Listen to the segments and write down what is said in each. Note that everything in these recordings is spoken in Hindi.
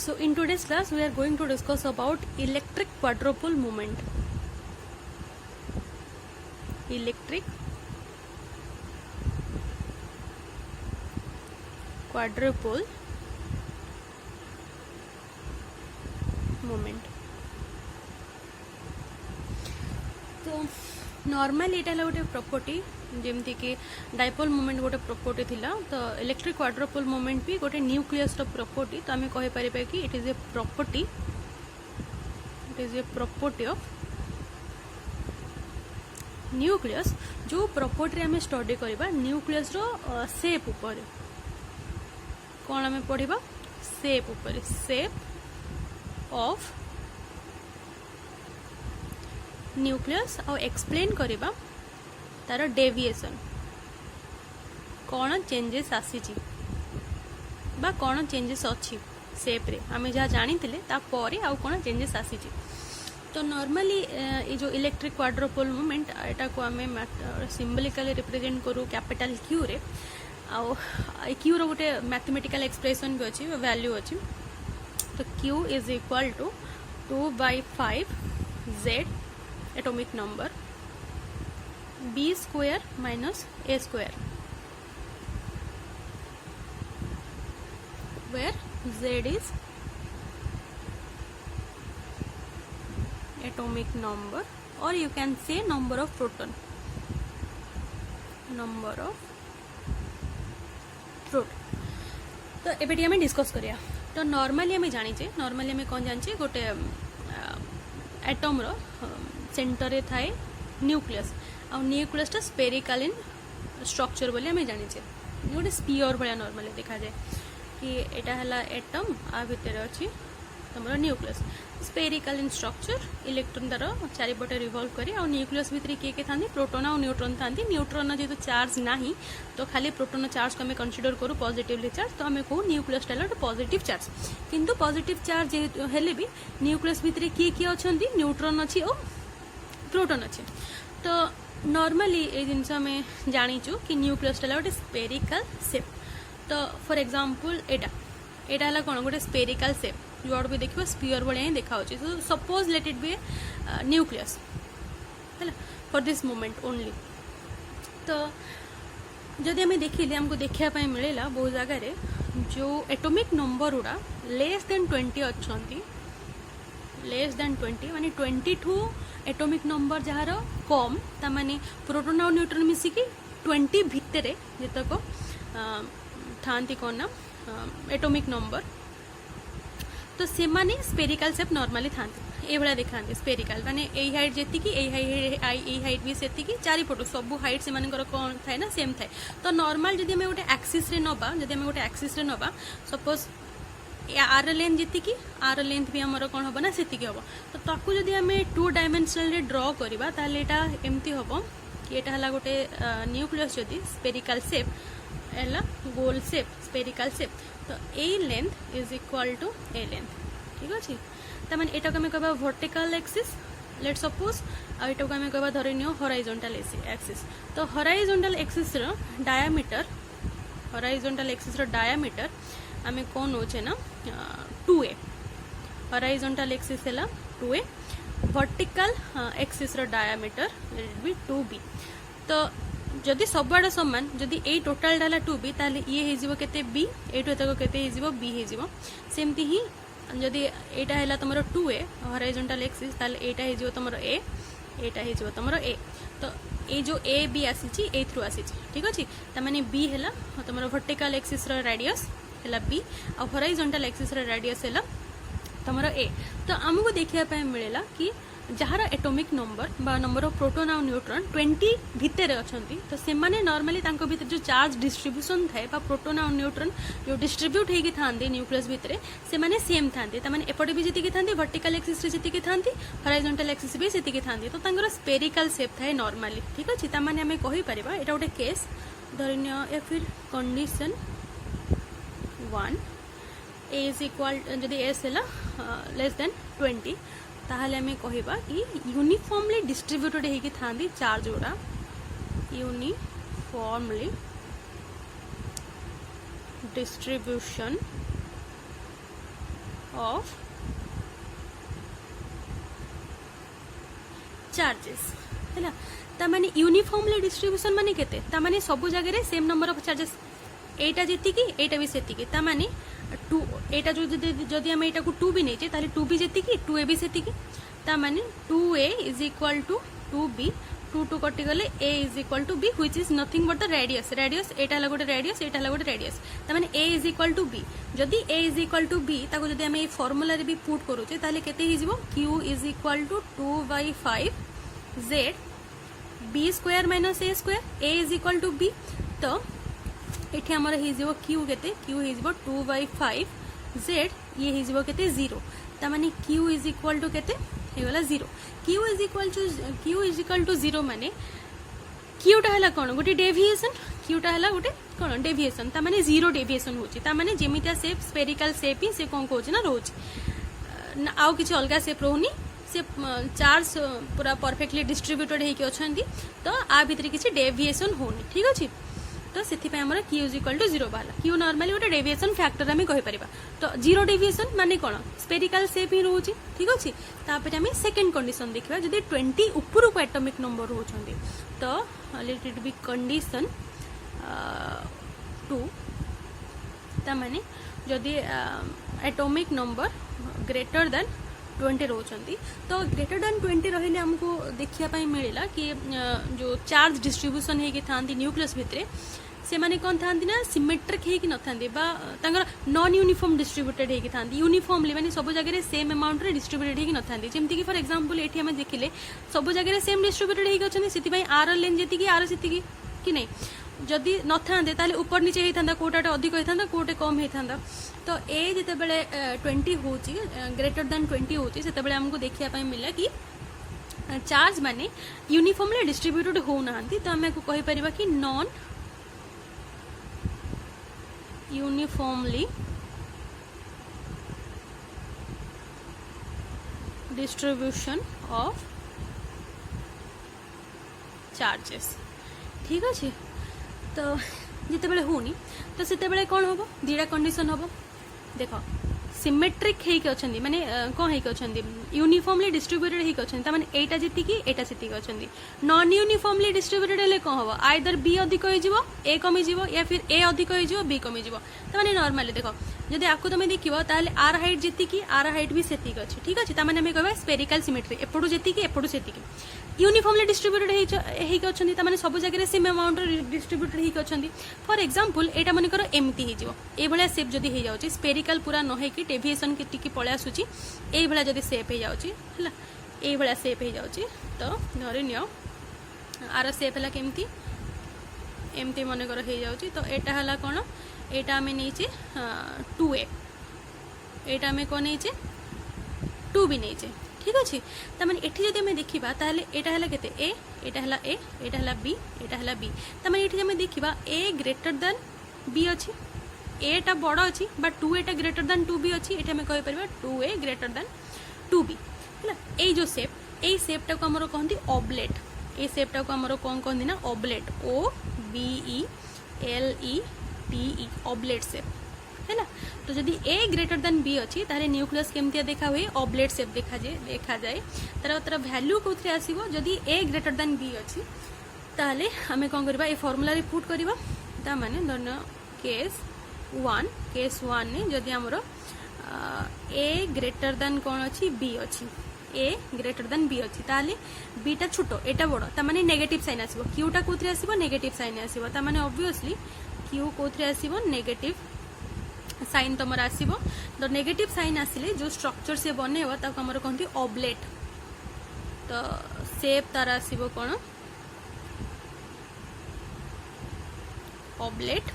So in today's class we are going to discuss about electric quadrupole movement. Electric quadrupole movement. तो नॉर्मल एटा गोटे प्रॉपर्टी जेमती कि डाइपोल मोमेंट गोटे प्रॉपर्टी थिला तो इलेक्ट्रिक क्वाड्रुपल मोमेंट भी गोटे न्यूक्लियस रो प्रॉपर्टी तो आमे कहि परिबे कि it is a property of nucleus जो प्रॉपर्टी आमे स्टडी करबा न्यूक्लियस रो शेप ऊपर कोन आमे पढिबा शेप ऊपर शेप ऑफ न्यूक्लियस और एक्सप्लेन करबा तार डेविएशन कौन चेंजेस आसीची बा कौन चेंजेस अच्छी शेप रे आमे जहाँ जानी तापर आउ कौन चेंजेस आसीची तो नॉर्मली ये जो इलेक्ट्रिक क्वाड्रुपल मूवमेंट एटा को आमे सिंबलिकली रिप्रेजेंट करू कैपिटल क्यू रे आउ क्यू रो गोटे मैथमेटिकल एक्सप्रेशन भी अच्छी वैल्यू अच्छी तो Q is equal to 2/5 z atomic number b square minus a square where z is atomic number or you can say number of proton तो एबेटी हमें डिस्कस करिया तो नॉर्मली हमें जानिचे नॉर्मली हमें कौन जानिचे गोटे एटम रो सेंटर रे थाए न्यूक्लियस आ न्यूक्लियस टा स्पेरिकल इन स्ट्रक्चर बोले हमें जानिचे गोटे स्पीयर भाया नॉर्मली देखा जाए कि एटा हला एटम आ भितर अछि तमरो nucleus spherical in structure electron दर चारिपटे रिवॉल्व करी आ न्यूक्लियस भितर के थांती प्रोटॉन और न्यूट्रॉन थांती न्यूट्रॉन जेतु चार्ज नाही तो खाली प्रोटॉन चार्ज को हमें कंसीडर करू पॉजिटिवली चार्ज तो हमें कहू न्यूक्लियस टा पॉजिटिव चार्ज किंतु पॉजिटिव चार्ज हेले भी न्यूक्लियस भितर किए अछंती न्यूट्रॉन अछि और प्रोटॉन अछि तो नॉर्मली ये जिनस आम जाचु कि न्यूक्लियस गोटे स्पेरिकल सेप तो फॉर एग्जांपल एटा है कौन गोटे स्पेरिकल सेप जो भी देखो स्पीयर भाया ही देखा so suppose let it be nucleus है फॉर दिस मोमेंट ओनली तो जदि आम देखिले हमको देखापी मिलला बहुत जगह जो एटॉमिक नंबर गुड़ा लेस देन 20 अच्छी लेस देन 20 माने 22 एटॉमिक नंबर जार कम तामाने प्रोटॉन और न्यूट्रॉन मिसिकी 20 भितरे जेतक थांती कौन ना एटॉमिक नंबर तो से माने स्पेरिकल शेप नॉर्मली थांती ए भला दिखांती स्पेरिकल माने ए हाइट जेति की ए हाइट भी सेति की चारिपटो सब हाइट से मानकर कौन थाए ना सेम थाए तो नॉर्मल जदि हमें गोटे एक्सिस रे नबा जदि हमें गोटे एक्सिस रे नबा सपोज आर लेंथ जी आर लेंथ भी आमर कौन हम ना से हम तो ताकू जदि आम 2 डायमेंशनल रे ड्रॉ करबा ताले एटा एमती हम कि एटा हला गोटे न्यूक्लियस जदि स्पेरिकल शेप एला गोल शेप स्पेरिकल शेप तो a length is equal to a length ठीक अच्छे तमें एटा को आम कहबा वर्टिकल एक्सिस लेट सपोज आ एटा को आम कहबा धरि नियो हॉरिजॉन्टल एक्सिस तो हॉरिजॉन्टल एक्सिस रो डायमीटर आमे कौन होचे ना 2a हॉरिजॉन्टल एक्सिस है 2a वर्टिकल एक्सिस रो डायमीटर भी 2b तो जदि सबआड़ समान जदि ए टोटाल डाला 2b ताले ये हे जिवो केते b एटो तक केते हे जिवो b हे जिवो सेमती ही जदि एटा हैला तमरो 2a हॉरिजॉन्टल एक्सिस ताले एटा हे जिवो तमरो a एटा हे जिवो तमरो a तो ए जो ए बी आसी ए थ्रू आसी ठीक अच्छे तमाने b हैला तमरो वर्टिकल एक्सिस रो रेडियस है बी आ हॉरिजॉन्टल एक्सिस रो रेडियस है तमरो ए तो आमको देखा मिलेला कि जहार एटॉमिक नंबर बा नंबर ऑफ प्रोटॉन और न्यूट्रॉन 20 भितर अच्छी तो से माने नॉर्मली तांको भीतर जो चार्ज डिस्ट्रीब्यूशन थाए बा प्रोटॉन और न्यूट्रॉन जो डिस्ट्रीब्यूट होगी थांती न्यूक्लियस भितर से माने सेम थांती तमाने एपटे भी जीती थांती वर्टिकल एक्सिस रे जीती थांती हॉरिजॉन्टल एक्सिस भी सेती थांती तो तांकर स्पेरिकल शेप थाए नॉर्मली ठीक अच्छे तामाने आमे कहि परिबा एटा गोटे केस धरनिया या फिर कंडीशन 1 ए इज इक्वल जदि एस है लेस देन 20 ताहले हमें कहबा कि यूनिफॉर्मली डिस्ट्रीब्यूटेड होगी थांती चार्ज गुड़ा यूनिफॉर्मली distribution ऑफ चार्जेस है तामाने यूनिफॉर्मली डिस्ट्रीब्यूशन माने केते तामाने सब जगह रे सेम नंबर ऑफ चार्जेस एटा जेतिकी एटा भी सेतिकी तामाने 2 एटा जो जदी हम एटा को 2 भी नेचे ताले 2 भी जेतिकी 2a भी सेतिकी तामाने 2a is equal to 2b 2 2 कटि गले a is equal to b which is nothing but the radius radius एटा हला गोटे रेडियस एटा हला गोटे रेडियस तामाने a is equal to b जदी a is equal to b ताको जदी हम ए फार्मूला रे भी पुट करूचे ताले केते हि जिवो q is equal to 2/5 z b square minus a square a is equal to b तो एठी हमर हि जिवो q केते q हि जिवो 2/5 z ये हि जिवो केते 0 ता माने q इज इक्वल टू केते हे वाला 0 q इज इक्वल टू 0 माने q टा हला कोन गोटे डेविएशन q टा हला गोटे कोन डेविएशन ता माने 0 डेविएशन होची ता माने जेमिता शेप स्फेरिकल शेप ही से कोन कोची ना रोची आउ किछि अलगा शेप रोहनी से चार्ज पूरा परफेक्टली डिस्ट्रीब्यूटेड हेकि अछंती तो आ भीतर किछि डेविएशन होनी ठीक अछि तो सेथि पे हमर q इज इक्वल टू 0 बाला q नॉर्मली गोटे डेविएशन फैक्टर हमें कहि परिबा तो 0 डेविएशन माने कोन स्फेरिकल शेप ही रहउची ठीक अछि तापर हमें सेकंड कंडीशन देखिबा जदी 20 ऊपर को एटॉमिक नंबर रहउछंती तो लेट इट बी कंडीशन 2 ता माने जदी एटॉमिक नंबर ग्रेटर देन 20 रोचंती तो ग्रेटर देन 20 रहले हमको देखिया पई मिलेला कि जो चार्ज डिस्ट्रीब्यूशन हे कि थांती न्यूक्लियस भितरे से माने कोन थांती ना सिमेट्रिक हे कि न थांती बा तांगर नॉन यूनिफॉर्म डिस्ट्रीब्यूटेड हे कि थांती यूनिफॉर्मली माने सब जगह रे सेम अमाउंट रे डिस्ट्रीब्यूटेड हे कि न थांती जेमति कि फॉर एग्जांपल एठी हम देखिले सब जगह रे सेम डिस्ट्रीब्यूटेड हे कि अछन सेति पई आर लेन जेति कि आर सेति कि नै जदि न थांते ताले ऊपर नीचे हे थांदा कोटाटा अधिक हे थांदा कोटे कम हे थांदा तो ए जते बेले 20 होची ग्रेटर देन 20 होची सेते बेले हमको देखिया पई मिला कि चार्ज माने यूनिफॉर्मली डिस्ट्रीब्यूटेड हो नांती तो हमें को कहि परिबा कि non uniformly distribution of charges ठीक अछि तो जिते बेले होनी तो सेते बेले कोन होबो दीडा कंडीशन होबो देखो सिमेट्रिक हे के अछंदी माने कोन हे के अछंदी यूनिफॉर्मली डिस्ट्रीब्यूटेड हे के अछंदी त माने एटा जेति की एटा सेति के अछंदी नॉन यूनिफॉर्मली डिस्ट्रीब्यूटेड हेले कोन होबो आइदर बी अधिक होई जिवो ए कमी जिवो या फिर ए अधिक होई जिवो बी कमी जिवो त माने नॉर्मली देखो जदि आकु तमे देखिबो ताले आर हाइट जेति की आर हाइट भी सेति के अछि ठीक अछि त माने हम कहबा स्फेरिकल सिमेट्री एपडु जेति की एपडु सेति की यूनिफॉर्मली डिस्ट्रीब्यूटेड हे के अछंदी त माने सब जगह रे सेम अमाउंट डिस्ट्रीब्यूटेड हे के अछंदी फॉर एग्जांपल एटा माने करो एमती हे जिवो ए भलिया शेप जदि हे जाउची स्फेरिकल पूरा न हे की डेविएशन के टिकी पळे आसुची ए भलिया जदि शेप हे जाउची हला ए भलिया शेप हे जाउची तो धरि नियो आर शेप हला केमती एमती माने करो हे जाउची तो एटा हला कोन एटा हमें नीचे 2a एटा हमें कोन नीचे 2 भी नीचे ठीक अछि त माने एठी जदि हमें देखिबा ताले एटा हला केते a एटा हला a एटा हला b एटा हला b त माने एठी हमें देखिबा a ग्रेटर देन b अछि a टा बड़ अछि बट 2a टा ग्रेटर देन 2b अछि एठी हमें कहि परबा 2a ग्रेटर देन 2b हला ए जो शेप ए शेप टा को हमरो कहंती ऑबलेट ए शेप टा को हमरो कोन कहंती ना oblate o b e l e t e oblate shape हैला तो जदि a ग्रेटर देन b अछि तारे न्यूक्लियस केमतिया देखा हुए ऑबलेट शेप देखा जाए तर वैल्यू कोथरे आसीबो जदि a ग्रेटर देन b अछि ताले हमें कोन करबा ए फार्मूला रे पुट करबा ता माने धन्य केस 1 ने जदि हमरो a ग्रेटर देन कोन अछि b अछि a ग्रेटर देन b अछि ताले b टा छोटो एटा बडो ता माने नेगेटिव साइन आसीबो q टा कोथरे आसीबो नेगेटिव साइन आसीबो ता माने ऑब्वियसली q कोथरे आसीबो नेगेटिव साइन तमर आसीबो तो नेगेटिव साइन आसिले जो स्ट्रक्चर से बनेबो ता हमर कहंती ऑबलेट तो शेप तार आसीबो कोन ऑबलेट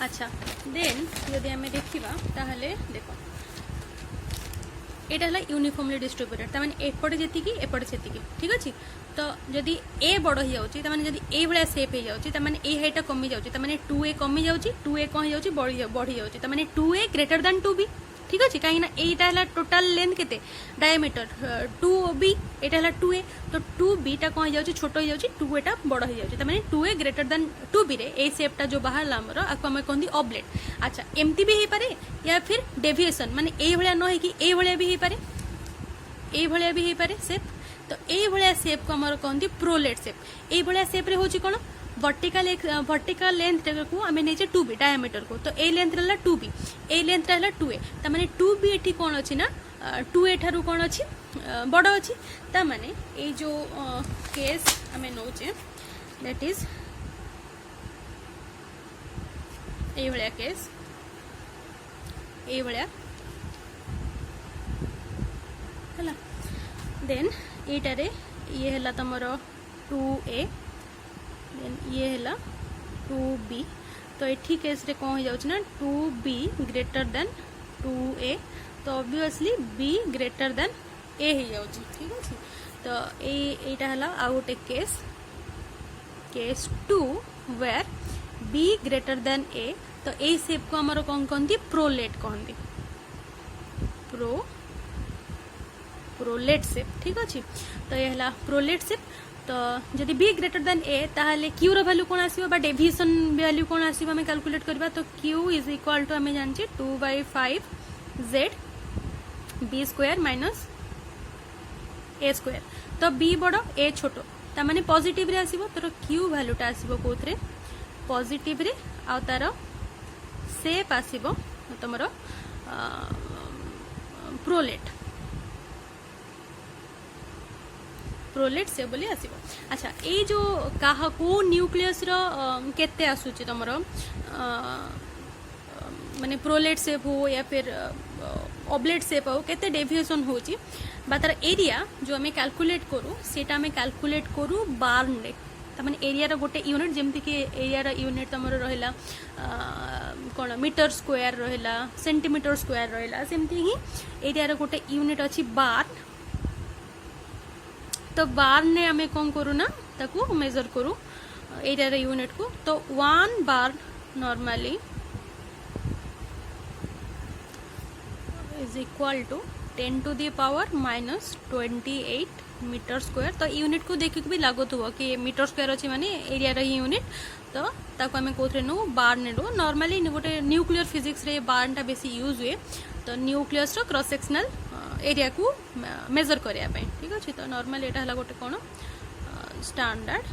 अच्छा देन यदि हमें देखिबा ताहले देखो एटा हला यूनिफॉर्मली डिस्ट्रीब्यूटेड त माने एपटे जेति की एपटे सेति की ठीक अछि तो जदि a बड़ हो जाउची त माने जदि a बळा शेप हे जाउची त माने a हेटा कमी जाउची त माने 2a कमी जाउची 2a कोन जाउची बढ़ी जाउची त माने 2a ग्रेटर देन 2b ठीक अच्छे कहीं यहाँ टोटाल लेंथ के डायमीटर 2b यहाँ है 2a तो 2b टा कौन हो जाए छोट हो जाए 2a टा बड़ हो जाए मैंने 2a ग्रेटर देन 2b रे ए शेपटा जो बाहर आमर आपको आम कहते ऑब्लेट। अच्छा एमती भी हो पारे या फिर डेविएशन माने ए भलिया न होई कि ए भलिया भी हो पारे ए भलिया भी हो पारे शेप तो ए भलिया शेप को आमर कहते प्रोलेट शेप। ए भलिया शेप रे होची कोन वर्टिकल लेंथ को आम नहीं 2b डायमीटर को तो ए लेंथ रहा 2b ए लेंथ रहा 2a ता माने 2b एठी कौन अच्छी ना 2a ठारू कौन अच्छी बड़ अच्छी ता माने ए जो केस आम नौचे दैट इज ए भलिया केस ए भलिया हला देन एटारे ये हला तमरो 2a देन ये है 2b तो ये केस रे कौन हो जाउछ ना 2b ग्रेटर देन 2a तो obviously b greater than a हो जाउछ ठीक अछि। तो एटा हला आउट ए case 2 where b greater than a तो ए शेप को हमर कोन कहंती प्रोलेट कहंती प्रोलेट शेप ठीक अछि। तो ये हला प्रोलेट शेप तो जदि b ग्रेटर देन a ताहले q रो वैल्यू कोन आसीबो बा डेविएशन वैल्यू कोन आसीबो हमें कैलकुलेट करबा तो q इज इक्वल टू हमें जानछि 2/5z b square minus a square तो b बड़ a छोटो ता माने पॉजिटिव रे आसीबो तो q वैल्यूटा आसीबो कोथरे पॉजिटिव रे आ तार शेप आसीबो तमरो प्रोलेट से बोली आसीबो। अच्छा ए जो काहा को न्यूक्लियस रो केते आसुची तमरो माने प्रोलेट शेप हो या फिर ऑब्लेट शेप हो केते डेविएशन होची बा तार एरिया जो हमें कैलकुलेट करू सेटा हमें कैलकुलेट करू बार रे त माने एरिया रो गोटे यूनिट जेमति कि एरिया रो यूनिट तमरो रहला कोन मीटर स्क्वायर रहला सेंटीमीटर स्क्वायर रहला सेमति ही एरिया रो गोटे यूनिट अछि बार तो बार ने हमें कौन करू ना ताकू मेजर करू एरिया रे यूनिट को तो 1 bar normally is equal to 10 to the power -28 metre square तो यूनिट को देखि भी लागत हुआ कि मीटर स्क्वायर अछि माने एरिया रे यूनिट तो ताको हमें कोथरे नो बार ने रो नॉर्मली गोटे न्यूक्लियर फिजिक्स रे बार टा बेसी यूज हुए तो न्यूक्लियस रो क्रॉस सेक्शनल एरिया को मेजर करिया पे ठीक अछि। तो नॉर्मल एटा हला गोटे कोन स्टैंडर्ड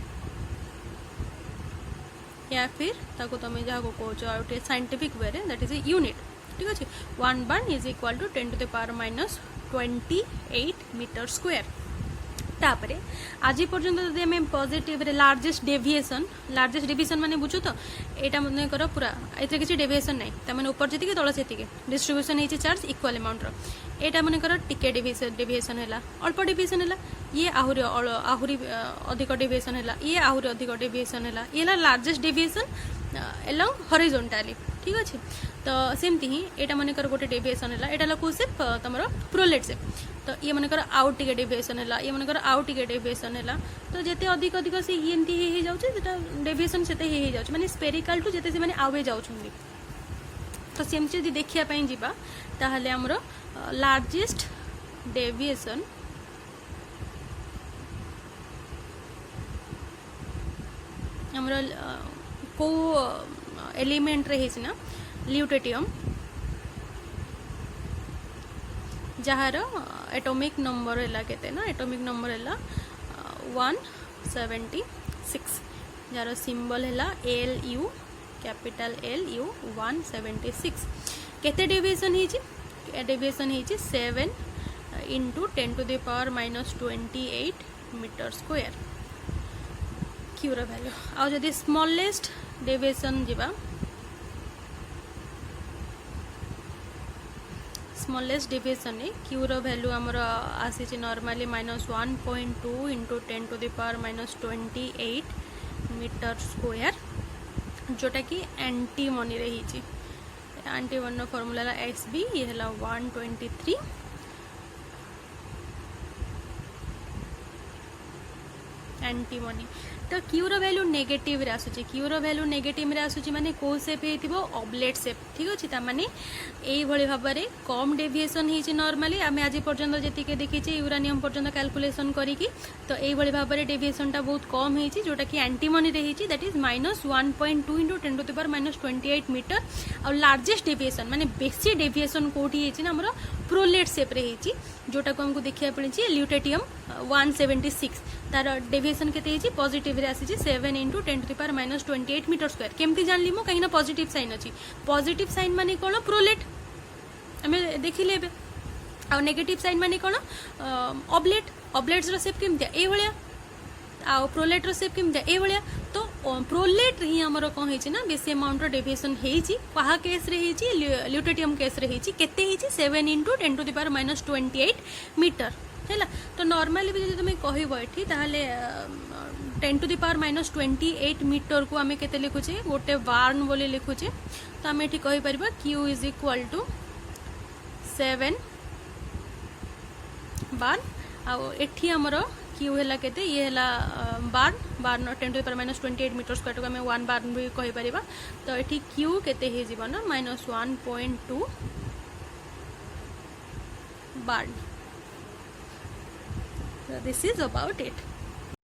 या फिर ताको तमे जा को कोच आउटे साइंटिफिक वे रे दैट इज ए यूनिट ठीक अछि। 1 bar is equal to 10 to the power -28 metre square तापरे आज पर्यंत जदि हमें पॉजिटिव रे लार्जेस्ट डेविएशन माने बुझु तो एटा मने करो पूरा एते किछि डेविएशन नै त माने ऊपर जति के तळ जति के डिस्ट्रीब्यूशन हेछि चार्ज इक्वल अमाउंट रो एटा मने करो टिके डेविएशन हैला अल्प डेविएशन हैला ये आहुरी अधिक डेविएशन हैला ये आहुरी अधिक डेविएशन हैला ये लार्जेस्ट डेविएशन एलोंग हॉरिजॉन्टली ठीक अछि। तो सेमती ही एटा मने कर गोटे डेविएशन हैला एटा ला को शेप तमरो प्रोलेट शेप तो ये मन कर आउट टिके डेविएशन हैला ये मन कर आउट टिके डेविएशन हैला तो जेते अधिक अधिक से एमती हे जाउछ जेटा डेविएशन सेते हे जाउछ माने स्फेरिकल टू जेते से माने आवे जाउछुंदी तो सेमती जदि देखिया पई जिबा ताहले हमरो लार्जेस्ट डेविएशन हमरो को एलिमेंट रही ना ल्यूटेटियम जहार एटॉमिक नंबर है केते ना एटॉमिक नंबर है 176 जार सिंबल है LU कैपिटल LU 176 केते डेविएशन है डेविएशन है 7 into 10 to the power -28 metre square Q रो वैल्यू आ जदि स्मॉलेस्ट डेविएशन जीवा स्मॉलेस्ट डेविएशन है क्यू रो वैल्यू हमर आसी normally -1.2 into 10 to the power -28 metre square जोटा कि एंटीमनी रही एंटीमनी फॉर्मूला SB ये है 123 एंटीमनी तो क्यू रो वैल्यू नेगेटिव रे आसुची क्यू रो वैल्यू नेगेटिव रे आसुची माने को शेप हेतिबो ऑब्लेट शेप ठीक अछि ता माने एई भली भाबरे कम डेविएशन हेछि नॉर्मली आमे आज पर्यंत जति के देखि छि यूरानियम पर्यंत कैलकुलेशन करी कि तो एई भली भाबरे डेविएशन टा बहुत कम हेछि जोटा कि एंटीमनी रे हेछि दैट इज -1.2 * 10⁻28 मीटर और लार्जेस्ट डेविएशन माने बेसी डेविएशन कोठी हेछि ना हमरो प्रोलेट शेप रे हेछि जोटा को हमको देखिया पड़ी छि ल्यूटेटियम 176 तार डेविएशन केते हेछि पॉजिटिव रे आसी छि 7 * 10⁻28 मीटर स्क्वायर केमती जानली मो कहिना पॉजिटिव साइन अछि पॉजिटिव साइन माने कोन प्रोलेट हमें देखि लेबे आ नेगेटिव साइन माने कोन ऑब्लेट ऑब्लेट्स रो शेप केमती ए भलिया आ प्रोलेट रो शेप केमती ए भलिया तो प्रोलेट ही हमरो कोन हेछि ना बेसी अमाउंट रो डेविएशन हेछि कहा केस रे हेछि ल्यूटेटियम केस रे हेछि केते हेछि 7 * 10⁻28 मीटर हैला तो नॉर्मली भी जदि तुम कहबो एठी ताहले 10⁻28 मीटर को आमे केते लिखुचे गोटे बार्न बोली लिखुचे तो आमे एठी कहि परबा q = 7 बार्न आ एठी हमरो q हैला केते ये हैला बार्न 10⁻28 मीटर स्क्वायर को आमे 1 बार्न भी कहि परिबा तो एठी q केते हे जीवन ना -1.2 बार्न. So this is about it.